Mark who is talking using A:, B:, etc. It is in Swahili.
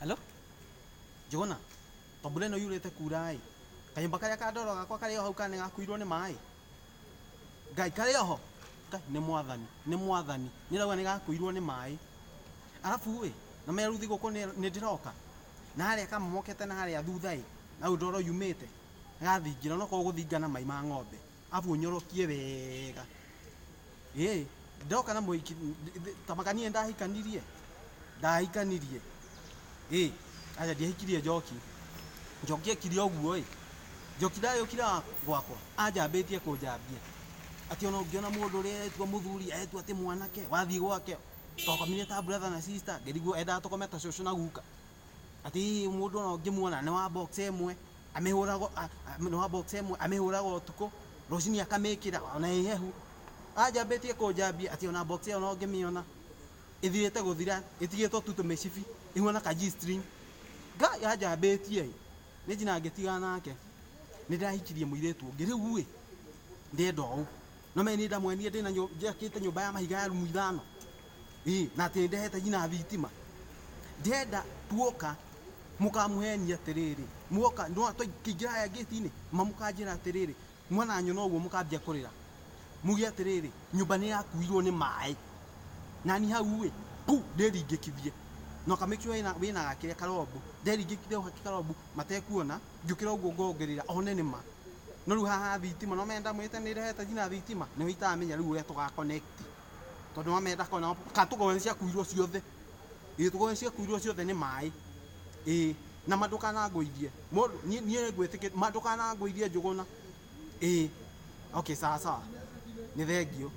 A: Hello? Jona, pabule no yurete kurai. Kayumba karia kadoro gakwa karia hau kane gakuirwo ni mai. Ngai karia ho. Ngai ni mwathani. Nirauga ni gakuirwo ni mai. Arafu we, na meruthi guko ni ndiroka. Na haria kamomokete na haria thuthai. Na udoro yumite. Gathingira no ko guthingana mai ma ng'ombe. Afu nyorokie wega. Ndoka na muiki tamakanie ndahikanirie. Ndahikanirie. Aja ndihikirie njoki. Njoki ekire oguo njoki ndayo kira gwakwa anjambitie kunjambia ati ona ungiona mundu ri etwa muthuri etwa ati mwanake wathie gwake tokomire ta brother na sister ngerigwo enda tokometa shosho na guka ati mundu ona ungimuona ni wa box emwe amehurago utuko rocini akamikira ona ihehu anjambitie kunjambia ati ona box ona ungimiona ithirite guthira itigitwo tu tumecibi ihuna ka G-string Ngai anjambitie ni jina ngetiga nake ni ndahikirie muiretu ungi riu we ndenda u no me ni ndamwenie ndina njakite nyumba ya mahiga ya rumu 5 na ati ndehete jina thitima ndenda tuoka mukamuhenia atiriri muoka ndo tukigira ya gate-ini mamukanjira atiriri mwana nyono uguo mukambia kurira mugi atiriri nyumba ni yakuirwo ni mai na ni hau we pu nderingikithie no ka make sure wina gakire karobu nderingikithie uhaki karobu matekuona njukira uguo ngongerera one ni ma no ru haha thitima no menda mwite ni rehete jina thitima ni witamenya ru uria tuga connect tondu no menda kona ka tugoe cia kuirwo ciothe tugoe cia kuirwo ciothe ni mai na maduka na ngoithie ni ngwitike maduka na ngoithie njuguna okay sawa ni thengio